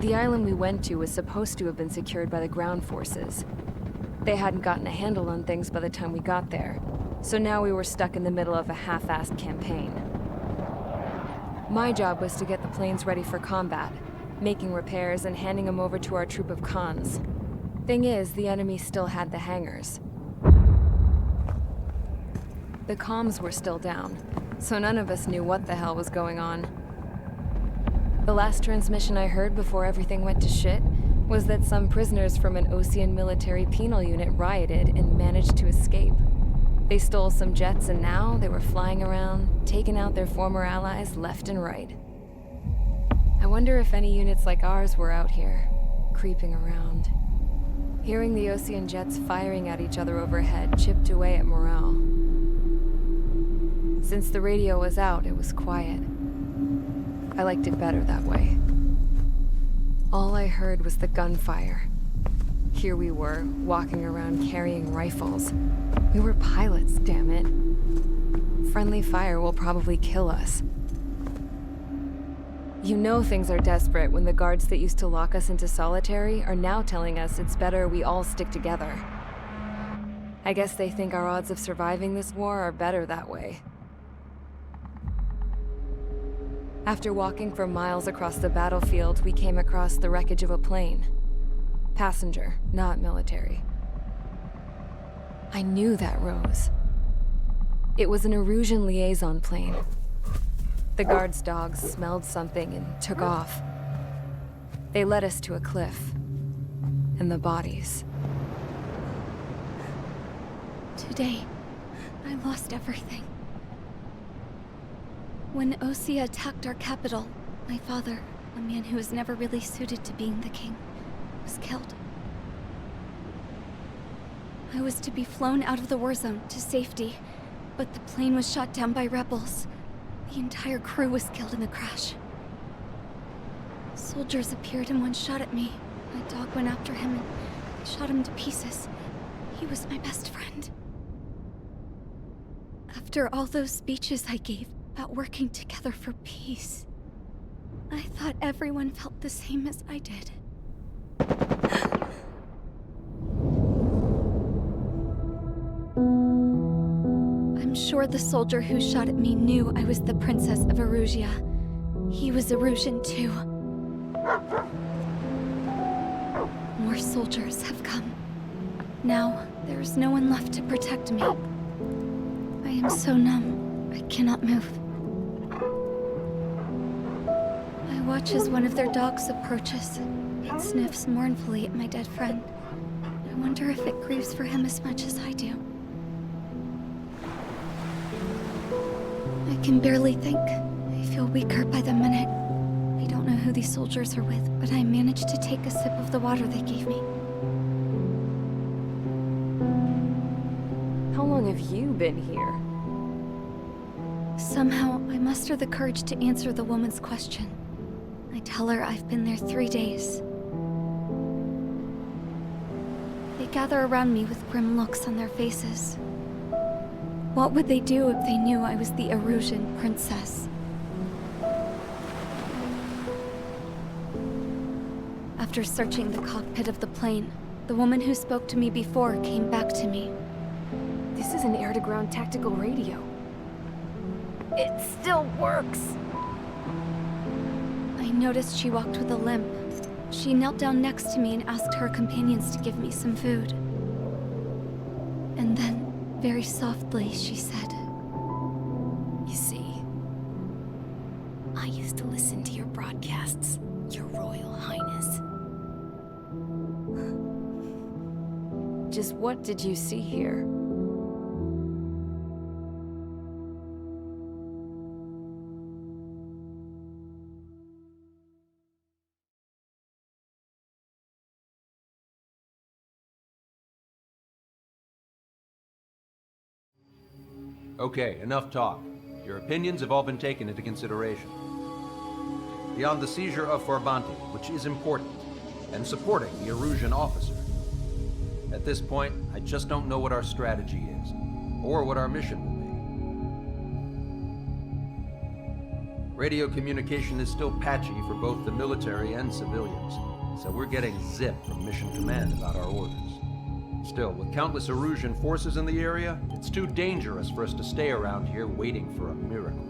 The island we went to was supposed to have been secured by the ground forces. They hadn't gotten a handle on things by the time we got there, so now we were stuck in the middle of a half-assed campaign. My job was to get the planes ready for combat, making repairs and handing them over to our troop of cons. Thing is, the enemy still had the hangars. The comms were still down, so none of us knew what the hell was going on. The last transmission I heard before everything went to shit was that some prisoners from an Osean military penal unit rioted and managed to escape. They stole some jets and now they were flying around, taking out their former allies left and right. I wonder if any units like ours were out here, creeping around. Hearing the Osean jets firing at each other overhead chipped away at morale. Since the radio was out, it was quiet. I liked it better that way. All I heard was the gunfire. Here we were, walking around carrying rifles. We were pilots, damn it. Friendly fire will probably kill us. You know things are desperate when the guards that used to lock us into solitary are now telling us it's better we all stick together. I guess they think our odds of surviving this war are better that way. After walking for miles across the battlefield, we came across the wreckage of a plane. Passenger, not military. I knew that rose. It was an Erusian liaison plane. The guard's dogs smelled something and took off. They led us to a cliff. And the bodies. Today, I lost everything. When Osea attacked our capital, my father, a man who was never really suited to being the king, was killed. I was to be flown out of the war zone to safety, but the plane was shot down by rebels. The entire crew was killed in the crash. Soldiers appeared and one shot at me. My dog went after him and shot him to pieces. He was my best friend. After all those speeches I gave about working together for peace, I thought everyone felt the same as I did. I'm sure the soldier who shot at me knew I was the Princess of Erusia. He was Erusian too. More soldiers have come. Now, there is no one left to protect me. I am so numb, I cannot move. I watch as one of their dogs approaches. It sniffs mournfully at my dead friend. I wonder if it grieves for him as much as I do. I can barely think. I feel weaker by the minute. I don't know who these soldiers are with, but I managed to take a sip of the water they gave me. How long have you been here? Somehow, I muster the courage to answer the woman's question. I tell her I've been there 3 days. They gather around me with grim looks on their faces. What would they do if they knew I was the Erusian princess? After searching the cockpit of the plane, the woman who spoke to me before came back to me. This is an air-to-ground tactical radio. It still works! I noticed she walked with a limp. She knelt down next to me and asked her companions to give me some food. And then, very softly, she said, "You see, I used to listen to your broadcasts, Your Royal Highness." Just what did you see here? Okay, enough talk. Your opinions have all been taken into consideration. Beyond the seizure of Forbanti, which is important, and supporting the Erusian officer, at this point, I just don't know what our strategy is, or what our mission will be. Radio communication is still patchy for both the military and civilians, so we're getting zip from Mission Command about our orders. Still, with countless Erusian forces in the area, it's too dangerous for us to stay around here waiting for a miracle.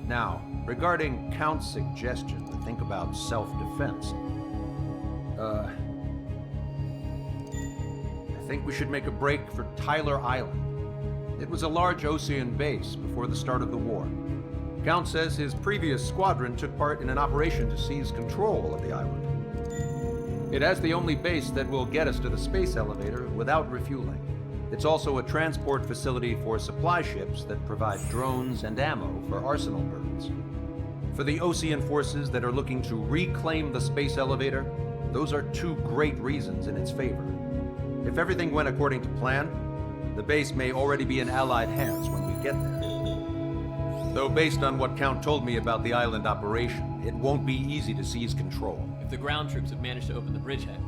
Now, regarding Count's suggestion to think about self-defense, I think we should make a break for Tyler Island. It was a large Osean base before the start of the war. Count says his previous squadron took part in an operation to seize control of the island. It has the only base that will get us to the space elevator without refueling. It's also a transport facility for supply ships that provide drones and ammo for arsenal birds. For the Osean forces that are looking to reclaim the space elevator, those are two great reasons in its favor. If everything went according to plan, the base may already be in Allied hands when we get there. Though based on what Count told me about the island operation, it won't be easy to seize control. If the ground troops have managed to open the bridgehead,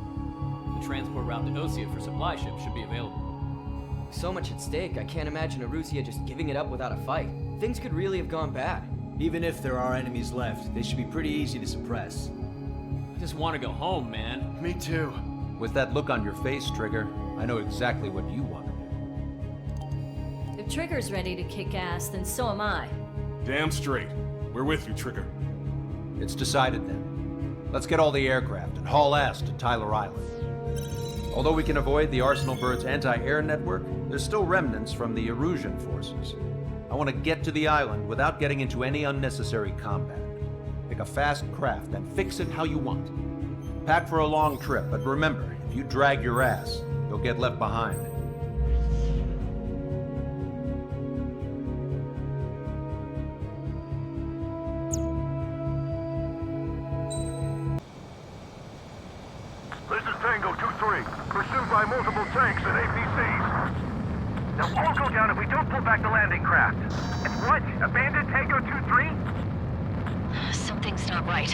the transport route to Osea for supply ships should be available. So much at stake, I can't imagine Erusia just giving it up without a fight. Things could really have gone bad. Even if there are enemies left, they should be pretty easy to suppress. I just want to go home, man. Me too. With that look on your face, Trigger, I know exactly what you want to do. If Trigger's ready to kick ass, then so am I. Damn straight. We're with you, Trigger. It's decided then. Let's get all the aircraft and haul ass to Tyler Island. Although we can avoid the Arsenal Bird's anti-air network, there's still remnants from the Erusian forces. I want to get to the island without getting into any unnecessary combat. Pick a fast craft and fix it how you want. Pack for a long trip, but remember, if you drag your ass, you'll get left behind. This is Tango 2-3, pursued by multiple tanks and APCs. They'll all go down if we don't pull back the landing craft. It's what? Abandoned Tango 2-3? Something's not right.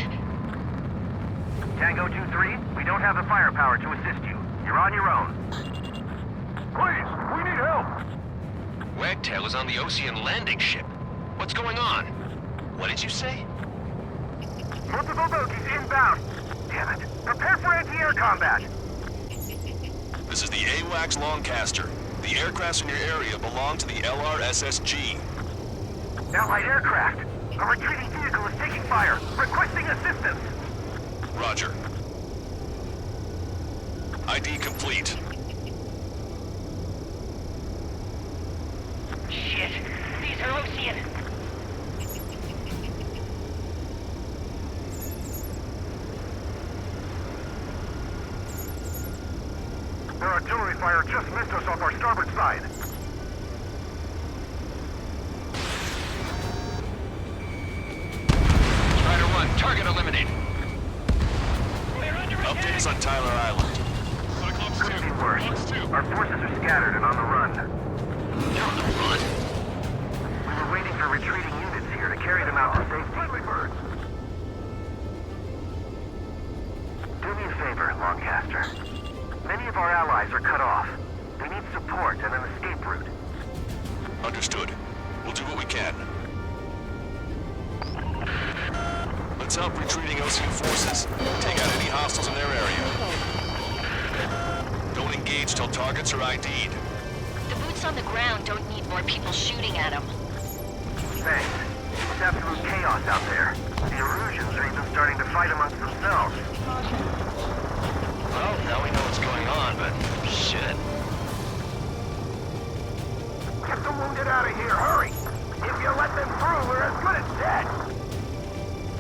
Tango 2-3, we don't have the firepower to assist you. You're on your own. Please, we need help! Wagtail is on the Osean landing ship. What's going on? What did you say? Multiple bogies inbound. Damn it. Prepare for anti-air combat. This is the AWACS Longcaster. The aircrafts in your area belong to the LRSSG. Allied aircraft. A retreating vehicle is taking fire. Requesting assistance. Roger. ID complete. Shit. These are Osean. Their artillery fire just missed us off our starboard side. Try to run. Target eliminated. Updates on Tyler Island. Couldn't be worse. Our forces are scattered and on the run. They're on the run? We were waiting for retreating units here to carry them out to safety. Friendly birds. Do me a favor, Longcaster. Many of our allies are cut off. They need support and an escape route. Understood. We'll do what we can. Let's help retreating Osean forces. Take out any hostiles in their area. Don't engage till targets are ID'd. The boots on the ground don't need more people shooting at them. Thanks. It's absolute chaos out there. The Erusians are even starting to fight amongst themselves. Well, now we know what's going on, but shit. Get the wounded out of here, hurry! If you let them through, we're as good as dead!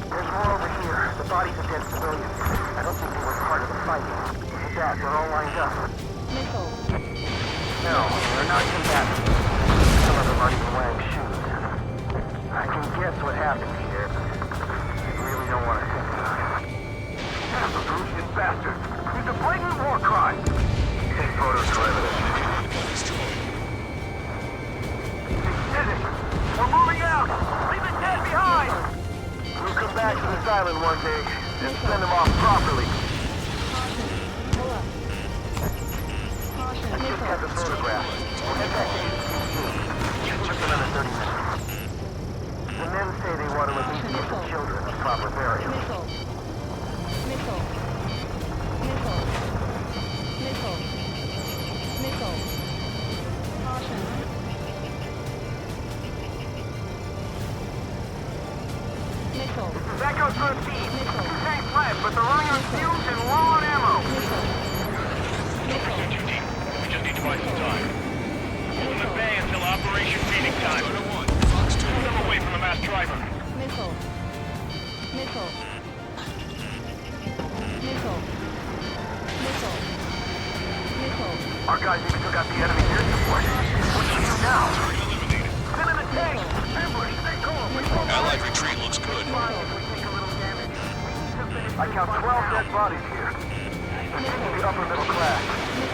There's more over here. The bodies of dead civilians. I don't think they were part of the fight. Look at that, they're all lined up. No, they're not combatants. Some of them aren't even wearing shoes. I can guess what happened here. I really don't want to think about it. Damn the Erusian bastard! It's a blatant war crime! Take photos for evidence. We're moving out! Leave the dead behind! We'll come back to this island one day and send them off properly. I just got the photograph. We'll head back to HQ. Just another 30 minutes. The men say they want to release the proper bearing. Missile. Missile. Missile. Missile. Missile. Caution. Missile. Echo 13. Missile. 2 tanks left, but they're running on fumes and low on ammo. Missile. Missile. Too deep. We just need twice the time. Hold the bay until Operation Feeding time. Pull them away from the mass driver. Missile. Missile. Missile. Missile. Missile. Our guys even took out the enemy air support. What do you do now? Send in the tank. Ambush. Stay calm. Allied retreat looks good. I count 12 dead bodies here. They're taking the upper middle class.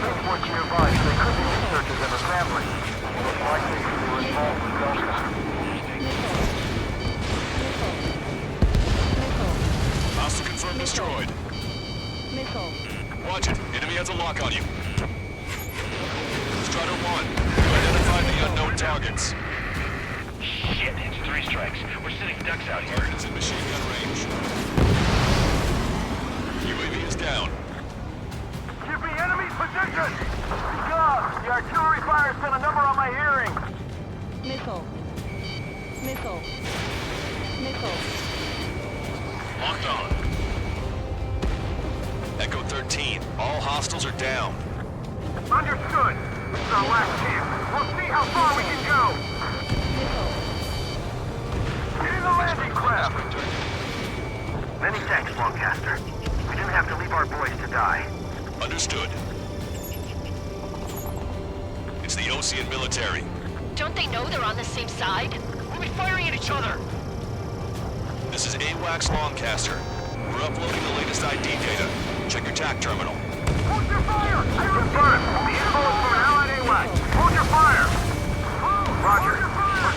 Transports nearby, so they could be researchers and their families. Most likely, they were involved with Delta. Hostile confirmed destroyed. Missile. Watch it. Enemy has a lock on you. Strider 1, you identified the unknown targets. Shit, it's 3 strikes. We're sitting ducks out here. Target is in machine gun range. UAV is down. Give me enemy position! God, the artillery fire sent a number on my hearing. Missile. Missile. Missile. Locked on. Echo 13, all hostiles are down. Understood. This is our last chance. We'll see how far we can go. Missile. Get in the landing craft. Many thanks, Lancaster. We didn't have to leave our boys to die. Understood. It's the Osean military. Don't they know they're on the same side? We'll be firing at each other. This is AWACS Lancaster. We're uploading the latest ID data. Check your TAC terminal. Hold your fire! I confirm. The info is from Allied AWAC. Hold your fire! Roger.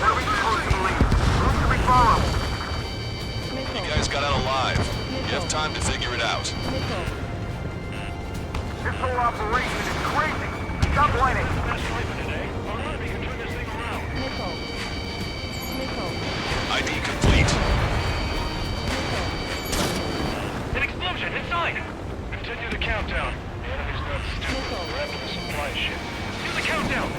We're reaching close to the lead. Who should we follow? You guys got out alive. You have time to figure it out. Missile. This whole operation is crazy. Stop whining. Missile. Missile. ID complete. An explosion inside! Continue the countdown. The enemy's not stupid. We're after the supply ship. Do the countdown!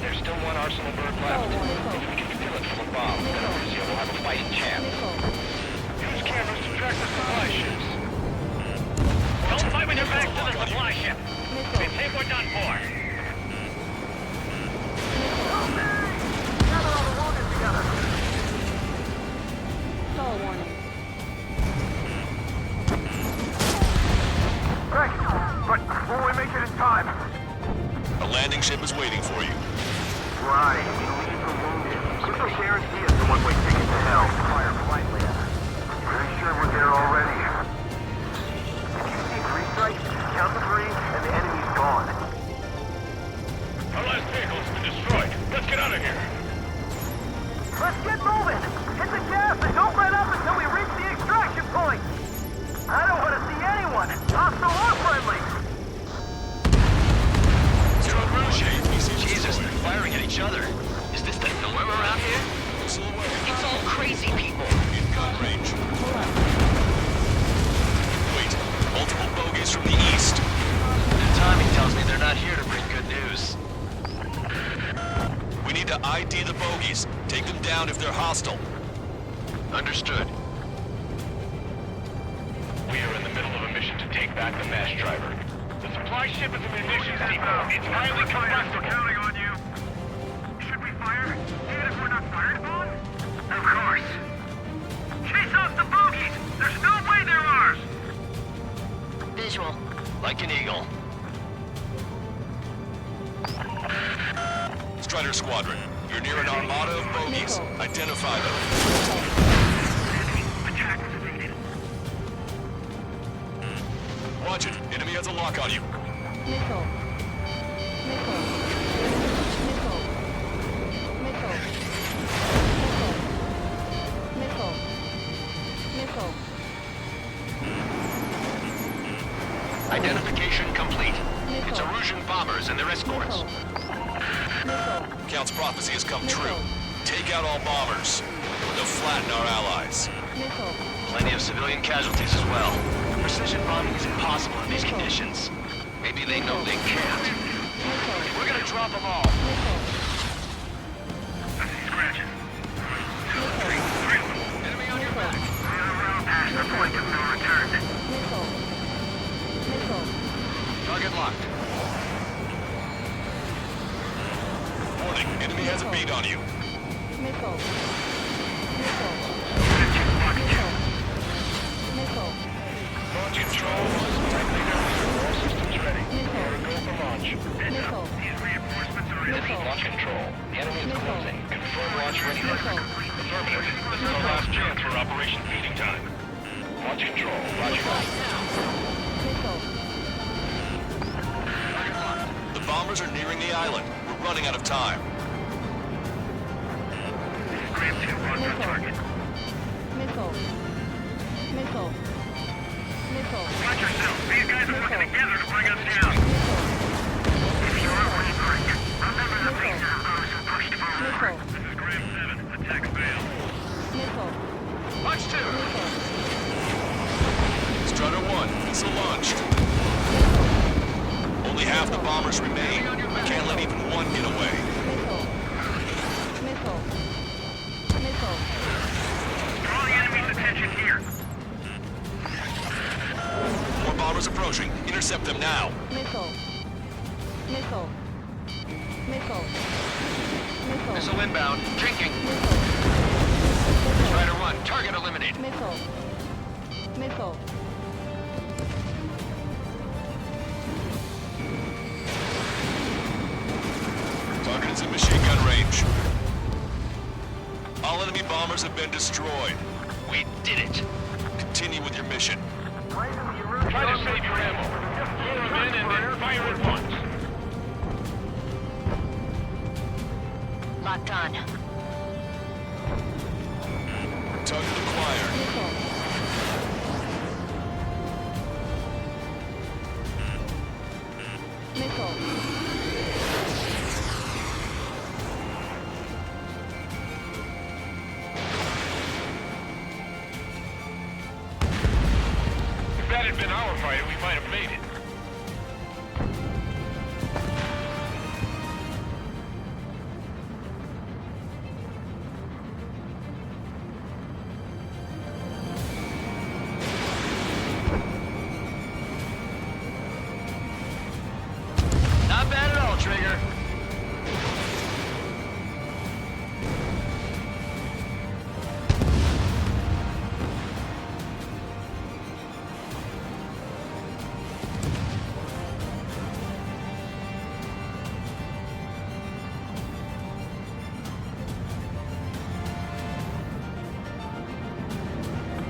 There's still one Arsenal bird left. If we can kill it from above, then Russia will have a fighting chance. Use cameras to track the supply ships. Don't fight with your back to the supply ship. We think we're done for. Gather all the wounded together. Stall warning. Thanks, but will we make it in time? A landing ship is waiting for you. Right, we leave the wounded. There's no guarantee as to one-way ticket to hell. Fire politely at us. Pretty sure we're there already. If you see 3 strikes, count the 3, and the enemy's gone. Our last vehicle has been destroyed. Let's get out of here. Let's get moving! Hit the gas and don't let up until we reach the extraction point! I don't want to see anyone, hostile or friendly! Jesus, they're firing at each other. Is this the norm around here? It's all crazy people. in gun range. Wait, multiple bogeys from the east. The timing tells me they're not here to bring good news. We need to ID the bogeys. Take them down if they're hostile. Understood. We are in the middle of a mission to take back the mass driver. The supply ship is a munitions depot. It's highly combustible. Counting on you. Should we fire, even if we're not fired upon? Of course. Chase off the bogeys! There's no way they're ours! Visual. Like an eagle. Strider Squadron, you're near an armada of bogeys. Identify them. Attack was evaded. Watch it. Enemy has a lock on you. Missile. Missile. Missile. Missile. Missile. Missile. Missile. Identification complete. It's Missile. Erusian bombers and their escorts. Missile. Count's prophecy has come true. Take out all bombers. They'll flatten our allies. Plenty of civilian casualties as well. Precision bombing is impossible in these conditions. Maybe they know they can't. We're gonna drop them all. I see scratches. Three of them. Enemy on your back. We are around past the point of no return. Target locked. Warning, enemy has a beat on you. Launch control. All systems ready. Go for launch. These reinforcements are ready. Launch control. The enemy is closing. Confirm launch readiness. Affirmative. This is our last chance for Operation Feeding Time. Launch control. Roger. The bombers are nearing the island. We're running out of time. Graham 2 on for target. Watch yourself. These guys are working together to bring us down. If you are what you break, remember the faces of those who pushed forward. This is Graham 7. Attack failed. Watch 2. Strutter 1, missile launched. Only half the bombers remain. Can't let even one get away. Draw the enemy's attention here. More bombers approaching. Intercept them now. Missile inbound. Drinking. Strider 1. Target eliminated. Target is in machine gun range. All enemy bombers have been destroyed. We did it. Continue with your mission. Try to save your ammo. Lure them in and then fire at once. Locked on. Target acquired. If that had been our fighter, we might have made it. Not bad at all, Trigger.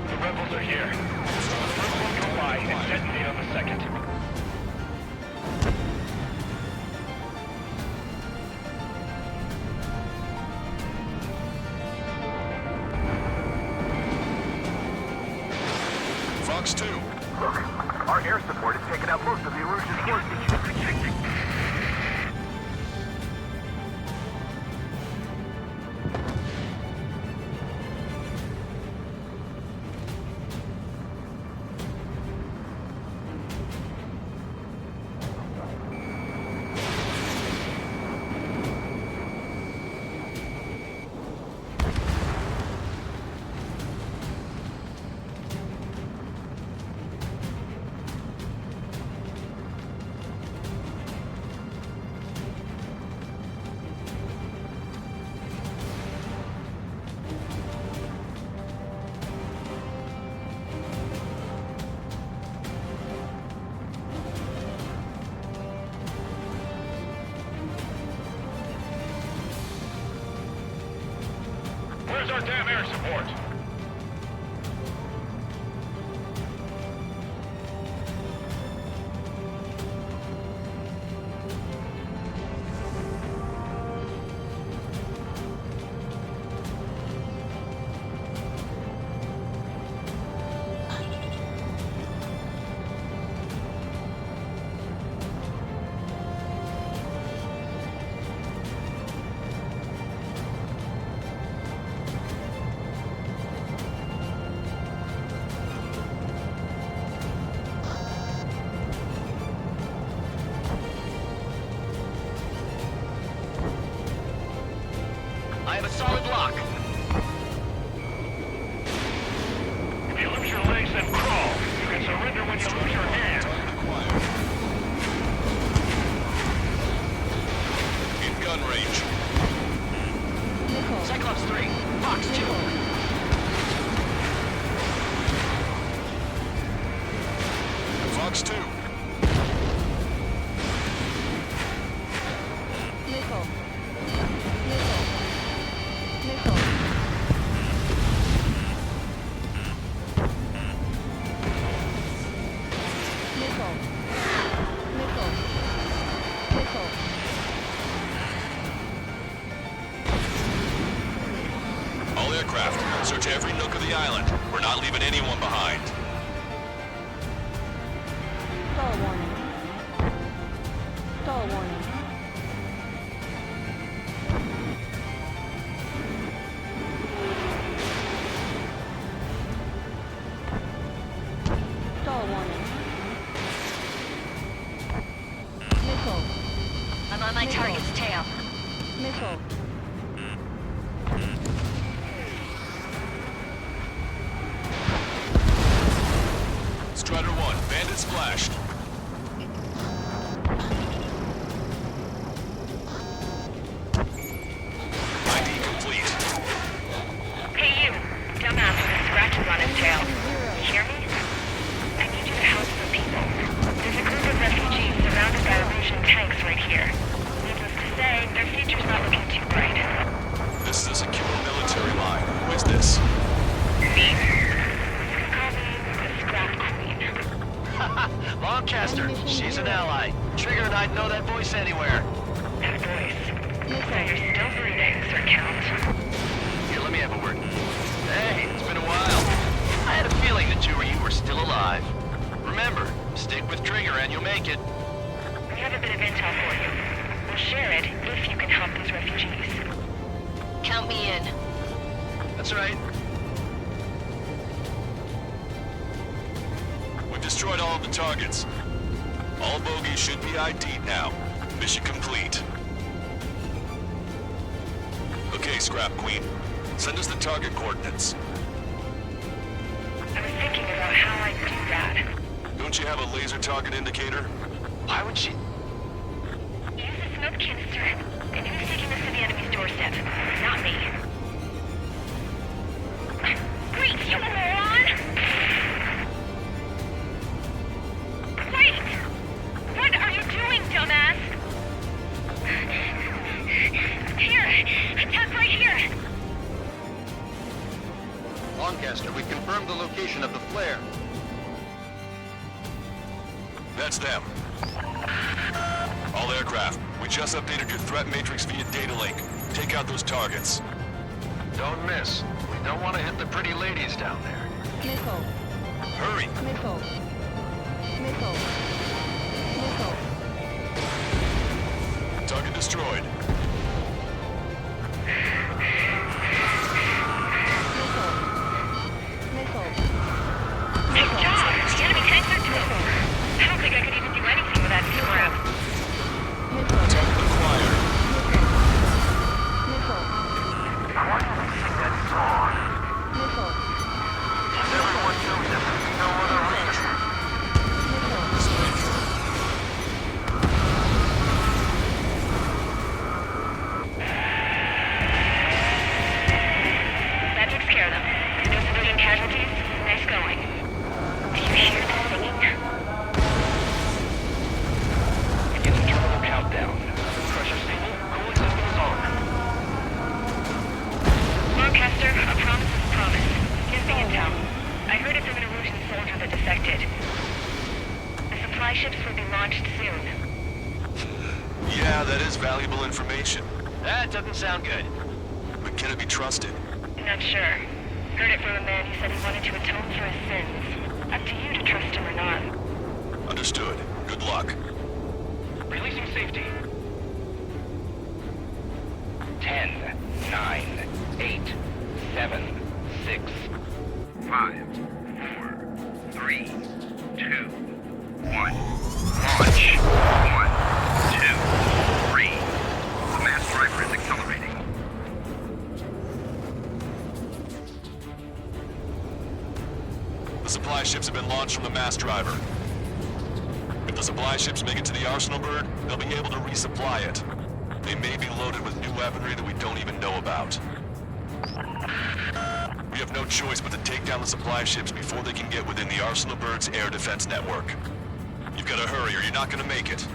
The rebels are here. The first one go by and detonate on the second. Fox 2. Look, our air support has taken out most of the Erusian forces. Where's our damn air support? I have a solid lock. If you lose your legs, then crawl. You can surrender when you lose your hands. In gun range. Cyclops 3, Fox 2. Fox 2. All aircraft, search every nook of the island. We're not leaving anyone behind. Stall warning. Stall warning. Stall warning. Missile. I'm on my target's tail. Missile. Strider 1, bandit splashed. ID complete. Hey you, dumbass with a scratches on his tail. You hear me? I need you to help some people. There's a group of refugees surrounded by Erusian tanks right here. Needless to say, their future's not looking too bright. This is a secure military line. Who is this? Me? You can call me the Scrap Queen. Lancaster, she's an ally. Trigger and I'd know that voice anywhere. That voice. So you're still breathing, Sir Count. Here, let me have a word. Hey, it's been a while. I had a feeling the two of you were still alive. Remember, stick with Trigger and you'll make it. We have a bit of intel for you. We'll share it if you can help these refugees. Count me in. That's right. We've destroyed all of the targets. All bogies should be ID'd now. Mission complete. Okay, Scrap Queen. Send us the target coordinates. I was thinking about how I'd do that. Don't you have a laser target indicator? Why would she... Use the smoke canister. And who's taking this to the enemy's doorstep? Not me. Great, you moron! Wait! What are you doing, dumbass? Here! Attack right here! Lancaster, we confirmed the location of the flare. That's them. All aircraft, we just updated your threat matrix via data link. Take out those targets. Don't miss. We don't want to hit the pretty ladies down there. Missile. Hurry! Missile. Missile. Missile. Target destroyed. Missile. Nice job! The enemy tanks are dead. I don't think I could even do anything with that scrap. Target acquired. Missile. Why do they think that's wrong? Missile. If everyone knew this, no other reason. That took care of them. No civilian casualties? Nice going. Do you hear the singing? Beginning terminal countdown. Pressure stable, cooling systems on. Lancaster, a promise is a promise. Give me intel. I heard it from an Erusian soldier that defected. The supply ships will be launched soon. Yeah, that is valuable information. That doesn't sound good. But can it be trusted? Not sure. Heard it from a man who said he wanted to atone for his sins. Up to you to trust him or not. Understood. Good luck. Releasing safety. 10, 9, 8, 7, 6, 5, 4, 3, 2, 1. Launch. 1, 2, 3. The mass driver is accelerating. supply ships have been launched from the mass driver. If the supply ships make it to the Arsenal bird, they'll be able to resupply it. They may be loaded with new weaponry that we don't even know about. We have no choice but to take down the supply ships before they can get within the Arsenal bird's air defense network. You've got to hurry or you're not going to make it.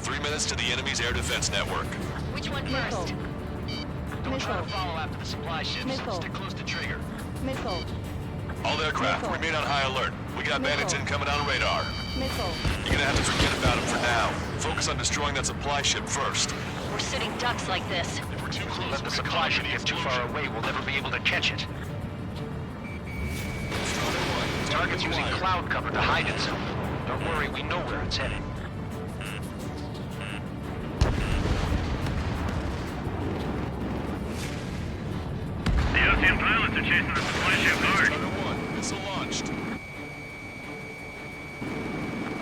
3 minutes to the enemy's air defense network. Which one Missile. first? Don't try to Missile. follow after the supply ships. Missile. Stick close to trigger. Missile. All aircraft, Missile. remain on high alert. We got bandits Missile. incoming on radar. Missile. You're gonna have to forget about them for now. Focus on destroying that supply ship first. We're sitting ducks like this. If we're too close, Let the supply ship get too far away, we'll never be able to catch it. Target's using cloud cover to hide itself. Don't worry, we know where it's headed. The Ocean pilots are chasing the supply ship hard. Strider 1, missile launched.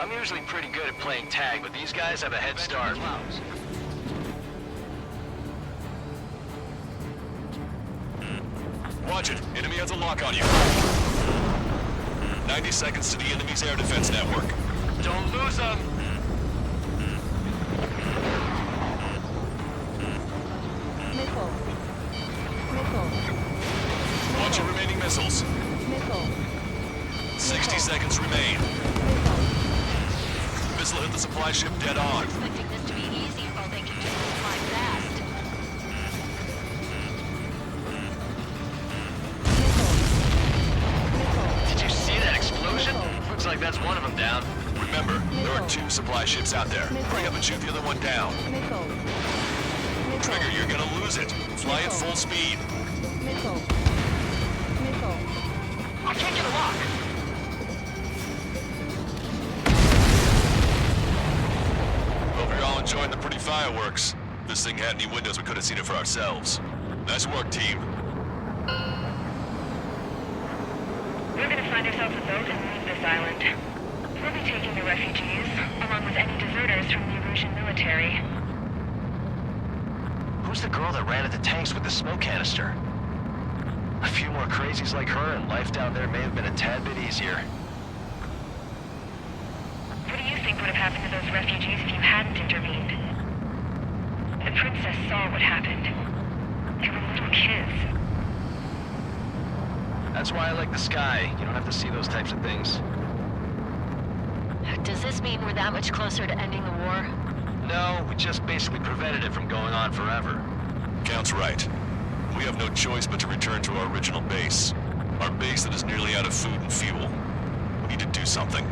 I'm usually pretty good at playing tag, but these guys have a head start. Watch it. Enemy has a lock on you. 90 seconds to the enemy's air defense network. Don't lose them! Missile. Missile. Watch your remaining missiles. Missile. 60 seconds remain. Missile. Missile hit the supply ship dead on. Expecting this to be easy, or they can just fly fast. Did you see that explosion? Looks like that's one of them down. Remember, there are 2 supply ships out there. Hurry up and shoot the other one down. Missile. Trigger, you're gonna lose it. Fly at full speed. Missile. Missile. I can't get a lock. Hope you're all enjoying the pretty fireworks. If this thing had any windows, we could have seen it for ourselves. Nice work, team. We're gonna find ourselves a boat and leave this island. We'll be taking the refugees, along with any deserters from the Erusian military. Who's the girl that ran into tanks with the smoke canister? A few more crazies like her, and life down there may have been a tad bit easier. What do you think would have happened to those refugees if you hadn't intervened? The princess saw what happened. They were little kids. That's why I like the sky. You don't have to see those types of things. Does this mean we're that much closer to ending the war? No, we just basically prevented it from going on forever. Count's right. We have no choice but to return to our original base. Our base that is nearly out of food and fuel. We need to do something.